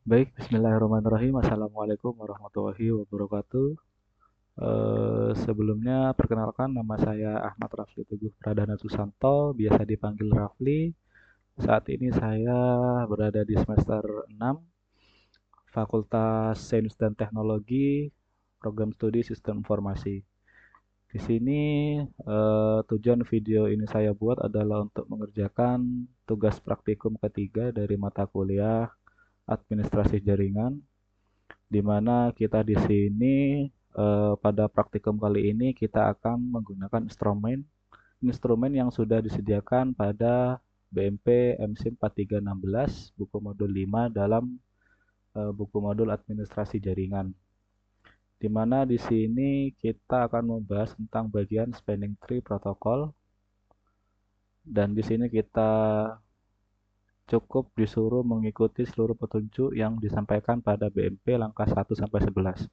Baik, bismillahirrahmanirrahim. Assalamualaikum warahmatullahi wabarakatuh. Sebelumnya, perkenalkan nama saya Ahmad Rafli Teguh Pradana Susanto, biasa dipanggil Rafli. Saat ini saya berada di semester 6, Fakultas Sains dan Teknologi, Program Studi Sistem Informasi. Di sini tujuan video ini saya buat adalah untuk mengerjakan tugas praktikum ketiga dari mata kuliah Administrasi Jaringan, di mana kita di sini pada praktikum kali ini kita akan menggunakan instrumen yang sudah disediakan pada BMP MC 4316 buku modul 5 dalam buku modul administrasi jaringan. Di mana di sini kita akan membahas tentang bagian spanning tree protokol, dan di sini kita cukup disuruh mengikuti seluruh petunjuk yang disampaikan pada BMP langkah 1 sampai 11.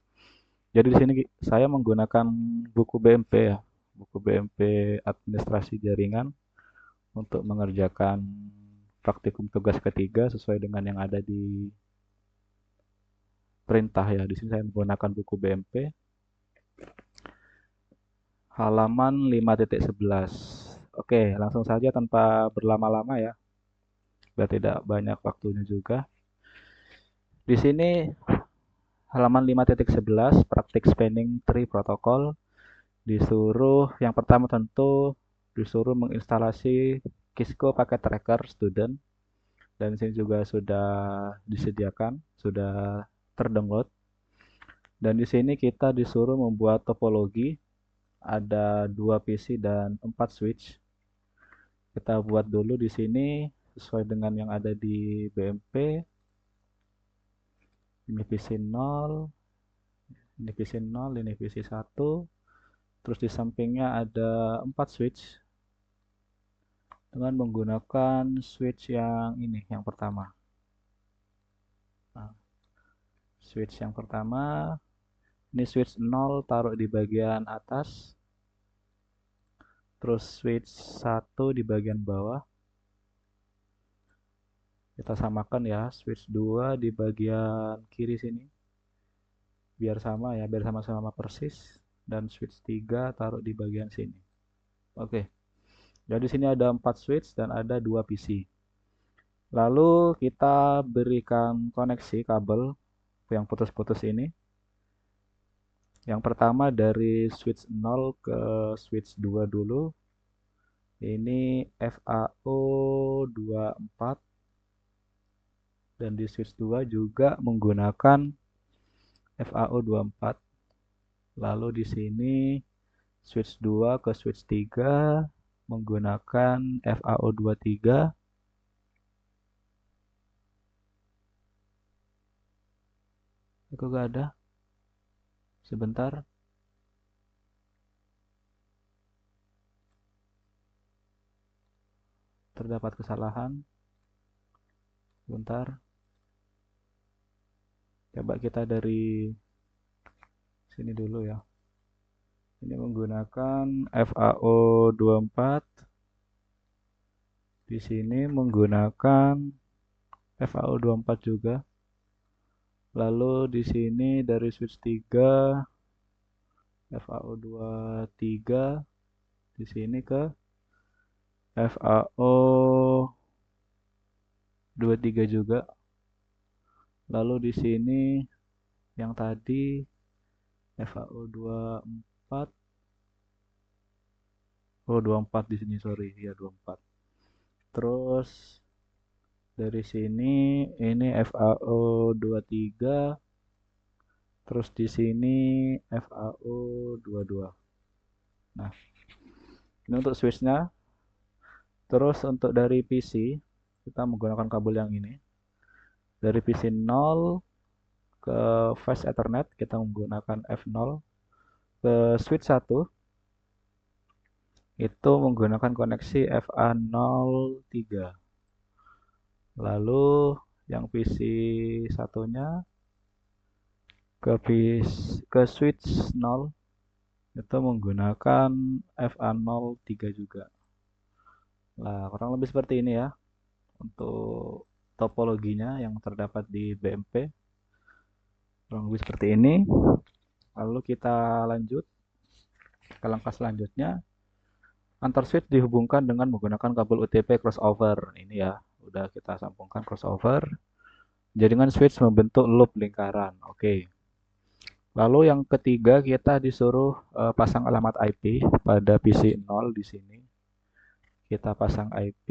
Jadi di sini saya menggunakan buku BMP ya, buku BMP Administrasi Jaringan untuk mengerjakan praktikum tugas ketiga sesuai dengan yang ada di perintah ya. Di sini saya menggunakan buku BMP halaman 5.11. Oke, langsung saja tanpa berlama-lama ya, biar tidak banyak waktunya juga. Di sini halaman 5.11 praktik spanning tree protokol, disuruh yang pertama tentu disuruh menginstalasi Kisco paket tracker student, dan sini juga sudah disediakan, sudah terdownload. Dan di sini kita disuruh membuat topologi, ada 2 PC dan 4 switch. Kita buat dulu di sini sesuai dengan yang ada di BMP. Ini PC 0, ini PC 0, ini PC 1. Terus di sampingnya ada 4 switch dengan menggunakan switch yang ini, yang pertama. Nah, switch yang pertama, ini switch 0 taruh di bagian atas, terus switch 1 di bagian bawah. Kita samakan ya, switch 2 di bagian kiri sini. Biar sama ya, biar sama-sama persis. Dan switch 3 taruh di bagian sini. Oke. Jadi sini ada 4 switch dan ada 2 PC. Lalu kita berikan koneksi kabel yang putus-putus ini. Yang pertama dari switch 0 ke switch 2 dulu. Ini FAO 24. Dan di switch 2 juga menggunakan FAO 24. Lalu di sini switch 2 ke switch 3 menggunakan FAO 23. Kok gak ada? Sebentar. Terdapat kesalahan. Sebentar. Coba kita dari sini dulu ya. Ini menggunakan FAO 24. Di sini menggunakan FAO 24 juga. Lalu di sini dari switch 3 FAO 23, di sini ke FAO 23 juga. Lalu di sini yang tadi FAO 24. Oh, 24 di sini, sorry. Ya, 24. Terus dari sini ini FAO 23. Terus di sini FAO 22. Nah, ini untuk switchnya. Terus untuk dari PC, kita menggunakan kabel yang ini. Dari PC 0 ke fast Ethernet, kita menggunakan F0. Ke switch 1, itu menggunakan koneksi FA03. Lalu yang PC satunya ke switch 0 itu menggunakan FA03 juga. Nah, kurang lebih seperti ini ya untuk topologinya yang terdapat di BMP. Kurang lebih seperti ini. Lalu kita lanjut ke langkah selanjutnya. Antar switch dihubungkan dengan menggunakan kabel UTP crossover. Ini ya, udah kita sambungkan crossover. Jaringan switch membentuk loop lingkaran. Oke. Lalu yang ketiga kita disuruh pasang alamat IP pada PC 0 di sini. Kita pasang IP.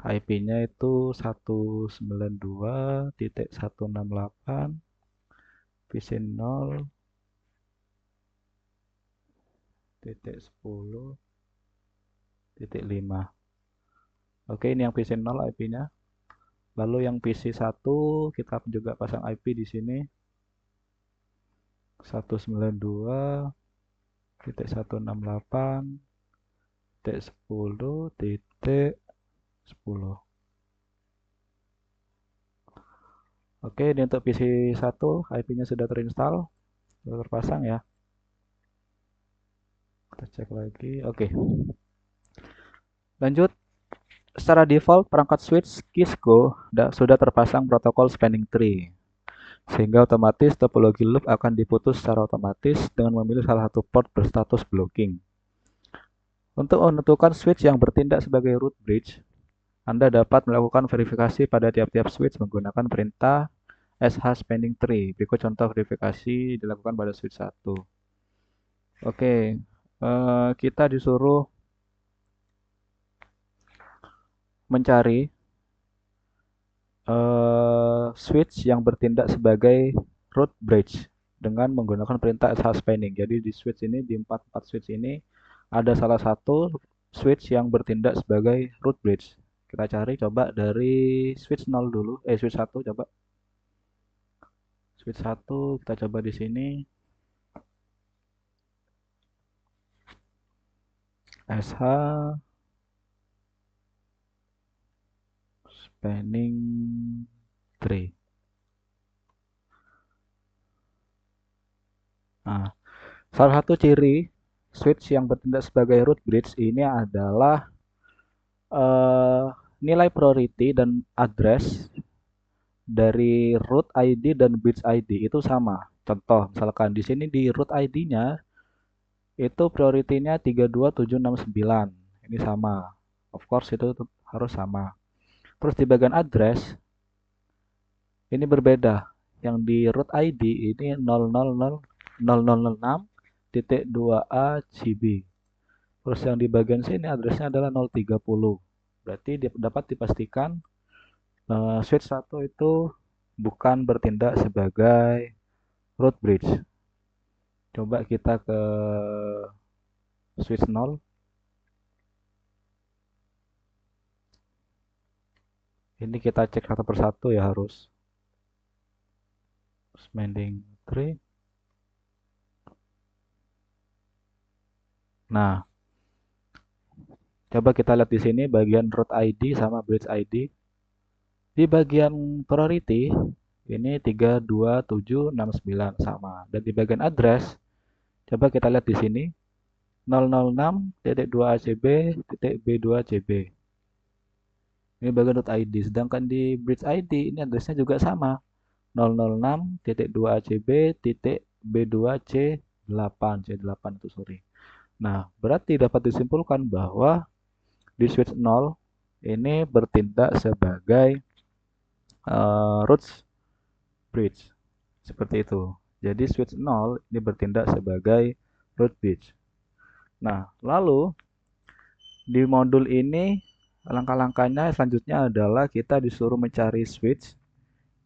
IP-nya itu 192.168 PC 0 10.5. Oke, ini yang PC 0 IP-nya. Lalu yang PC 1 kita juga pasang IP di sini. 192.168.10.10. Oke, ini untuk PC 1 IP-nya sudah terinstall, sudah terpasang ya. Kita cek lagi. Oke. Lanjut. Secara default, perangkat switch Cisco sudah terpasang protokol spanning tree, sehingga otomatis topologi loop akan diputus secara otomatis dengan memilih salah satu port berstatus blocking. Untuk menentukan switch yang bertindak sebagai root bridge, Anda dapat melakukan verifikasi pada tiap-tiap switch menggunakan perintah sh spanning tree. Berikut contoh verifikasi dilakukan pada switch 1. Oke, kita disuruh mencari switch yang bertindak sebagai root bridge dengan menggunakan perintah sh spanning. Jadi di switch ini, di 4 switch ini ada salah satu switch yang bertindak sebagai root bridge. Kita cari coba dari switch 0 dulu, switch 1 coba. Switch 1 kita coba di sini. sh spanning tree. Nah, salah satu ciri switch yang bertindak sebagai root bridge ini adalah nilai priority dan address dari root ID dan bridge ID itu sama. Contoh, misalkan di sini di root ID-nya itu priority-nya 32769. Ini sama. Of course itu harus sama. Terus di bagian address ini berbeda. Yang di root ID ini 0000006.2A GB. Terus yang di bagian sini addressnya adalah 030. Berarti dapat dipastikan switch 1 itu bukan bertindak sebagai root bridge. Coba kita ke switch 0. Ini kita cek satu persatu ya harus. Spanning tree. Nah, coba kita lihat di sini bagian root ID sama bridge ID. Di bagian priority ini 32769 sama. Dan di bagian address coba kita lihat di sini 006.2ACB.B2CB. Ini bagian root ID. Sedangkan di bridge ID ini addressnya juga sama. 006.2ACB.B2C8. C8 itu sorry. Nah, berarti dapat disimpulkan bahwa di switch 0 ini bertindak sebagai root bridge. Seperti itu. Jadi switch 0 ini bertindak sebagai root bridge. Nah, lalu di modul ini langkah-langkahnya selanjutnya adalah kita disuruh mencari switch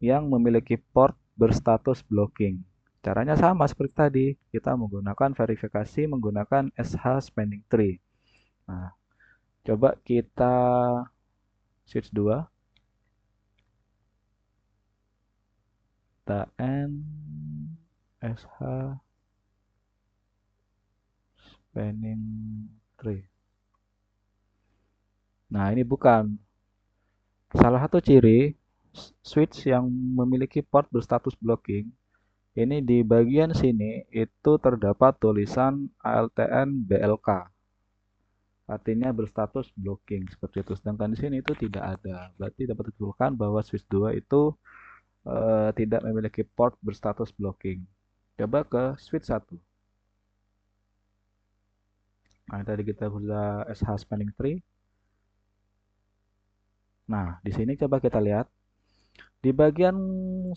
yang memiliki port berstatus blocking. Caranya sama seperti tadi, kita menggunakan verifikasi menggunakan sh spanning tree. Nah, coba kita switch 2. Kita n sh spanning tree. Nah, ini bukan. Salah satu ciri switch yang memiliki port berstatus blocking, ini di bagian sini itu terdapat tulisan ALTN BLK. artinya berstatus blocking seperti itu. Sedangkan di sini itu tidak ada. Berarti dapat disimpulkan bahwa switch 2 itu tidak memiliki port berstatus blocking. Coba ke switch 1. Nah, tadi kita sudah SH spanning tree. Nah, di sini coba kita lihat di bagian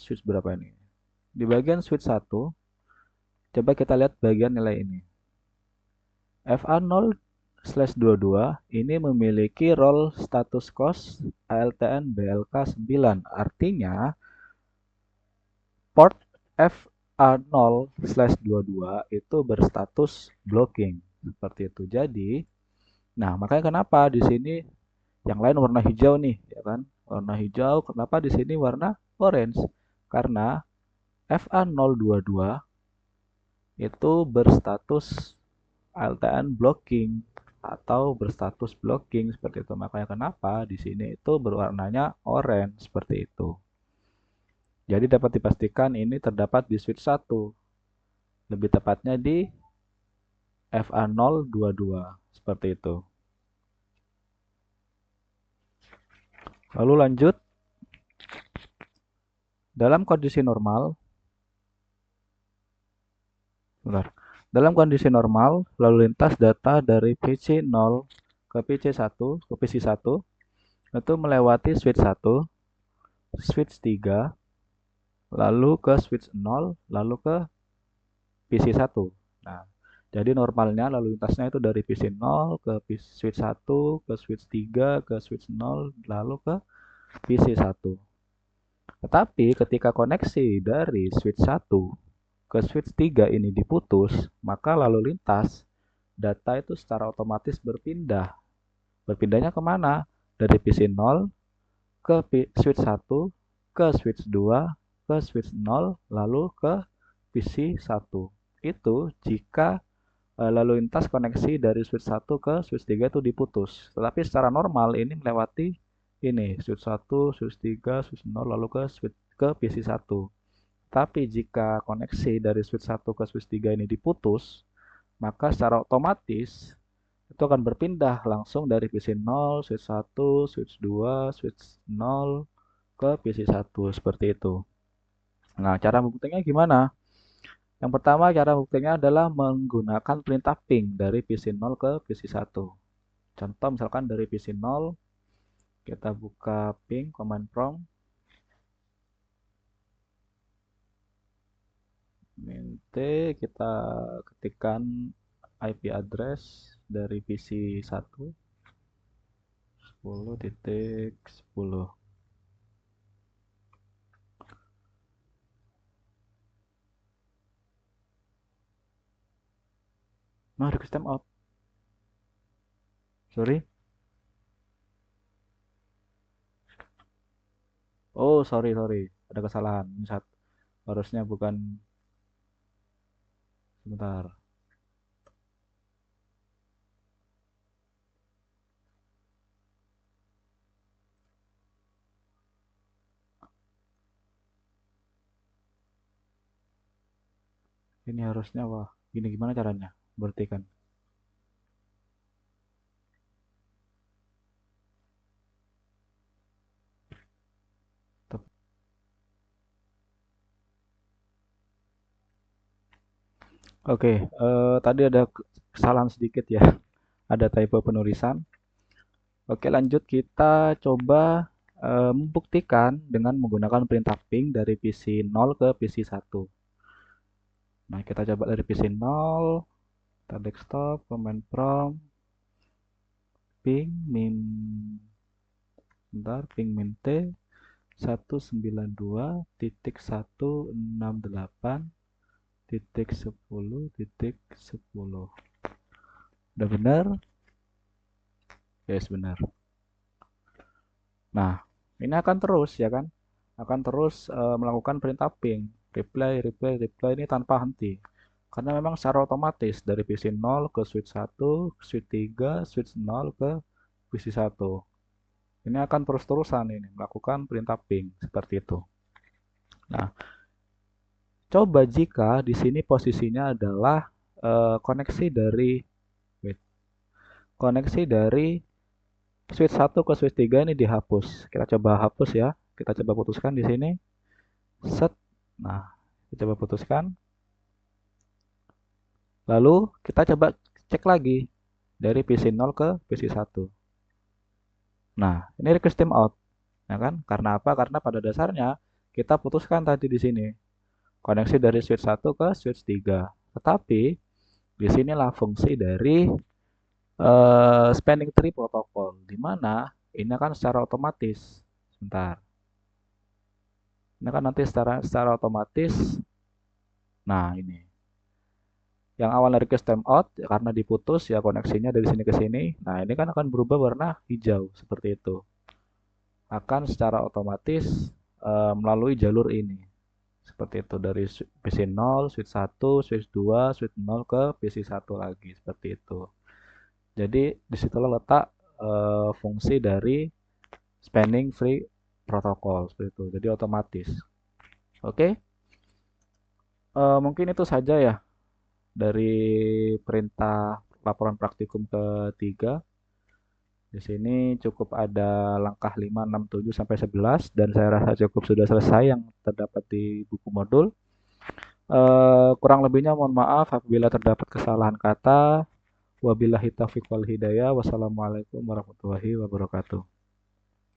switch berapa ini? Di bagian switch 1, coba kita lihat bagian nilai ini. FA0/22 ini memiliki role status cost ALTN BLK 9. Artinya port FA0/22 itu berstatus blocking. Seperti itu. Jadi, nah makanya kenapa di sini yang lain warna hijau nih, ya kan? Warna hijau, kenapa di sini warna orange? Karena FA022 itu berstatus ALTN blocking atau berstatus blocking seperti itu. Makanya kenapa di sini itu berwarnanya orange seperti itu. Jadi dapat dipastikan ini terdapat di switch 1. Lebih tepatnya di FA022 seperti itu. Lalu lanjut. Dalam kondisi normal, dalam kondisi normal, lalu lintas data dari PC0 ke PC1 itu melewati switch 1, switch 3, lalu ke switch 0, lalu ke PC1. Nah, jadi normalnya lalu lintasnya itu dari PC0 ke switch 1, ke switch 3, ke switch 0, lalu ke PC1. Tetapi ketika koneksi dari switch 1 ke switch 3 ini diputus, maka lalu lintas data itu secara otomatis berpindah. Berpindahnya kemana? Dari PC0 ke switch 1, ke switch 2, ke switch 0, lalu ke PC1. Itu jika lalu lintas koneksi dari switch 1 ke switch 3 itu diputus. Tetapi secara normal ini melewati ini, switch 1, switch 3, switch 0, lalu ke PC1. Tapi jika koneksi dari switch 1 ke switch 3 ini diputus, maka secara otomatis itu akan berpindah langsung dari PC0, switch 1, switch 2, switch 0 ke PC1 seperti itu. Nah, cara membuktikannya gimana? Yang pertama cara buktinya adalah menggunakan perintah ping dari PC0 ke PC1. Contoh misalkan dari PC0 kita buka ping command prompt mint kita ketikkan IP address dari PC1 10.10. Nah, request timeout. Sorry. Oh, sorry. Ada kesalahan. Harusnya bukan. Sebentar. Ini harusnya, wah. Gimana caranya? Berarti kan. Oke, tadi ada kesalahan sedikit ya. Ada typo penulisan. Oke, lanjut kita coba membuktikan dengan menggunakan perintah ping dari PC0 ke PC1. Nah, kita coba dari PC0, kita desktop, command prompt, ping min, bentar, ping min t 192.168.10.10. Udah benar? Yes, benar. Nah, ini akan terus ya kan? Akan terus melakukan perintah ping, reply ini tanpa henti. Karena memang secara otomatis dari PC0 ke switch 1, switch 3, switch 0 ke PC1. Ini akan terus-terusan ini melakukan perintah ping seperti itu. Nah, coba jika di sini posisinya adalah koneksi dari koneksi dari switch 1 ke switch 3 ini dihapus. Kita coba hapus ya. Kita coba putuskan di sini. Set. Nah, kita coba putuskan. Lalu kita coba cek lagi dari PC 0 ke PC 1. Nah, ini request timeout. Ya kan? Karena apa? Karena pada dasarnya kita putuskan tadi di sini koneksi dari switch 1 ke switch 3. Tetapi disinilah fungsi dari spanning tree protokol, di mana ini kan secara otomatis. Sebentar. Ini kan nanti secara otomatis. Nah, ini. Yang awalnya request timeout karena diputus ya koneksinya dari sini ke sini. Nah, ini kan akan berubah warna hijau seperti itu. Akan secara otomatis melalui jalur ini. Seperti itu dari PC 0, switch 1, switch 2, switch 0 ke PC 1 lagi seperti itu. Jadi disitulah letak fungsi dari spanning tree protokol seperti itu. Jadi otomatis. Oke. Mungkin itu saja ya dari perintah laporan praktikum ketiga. Di sini cukup ada langkah 5, 6, 7 sampai 11 dan saya rasa cukup sudah selesai yang terdapat di buku modul. Kurang lebihnya mohon maaf apabila terdapat kesalahan kata. Wabillahi taufiq wal hidayah. Wassalamualaikum warahmatullahi wabarakatuh.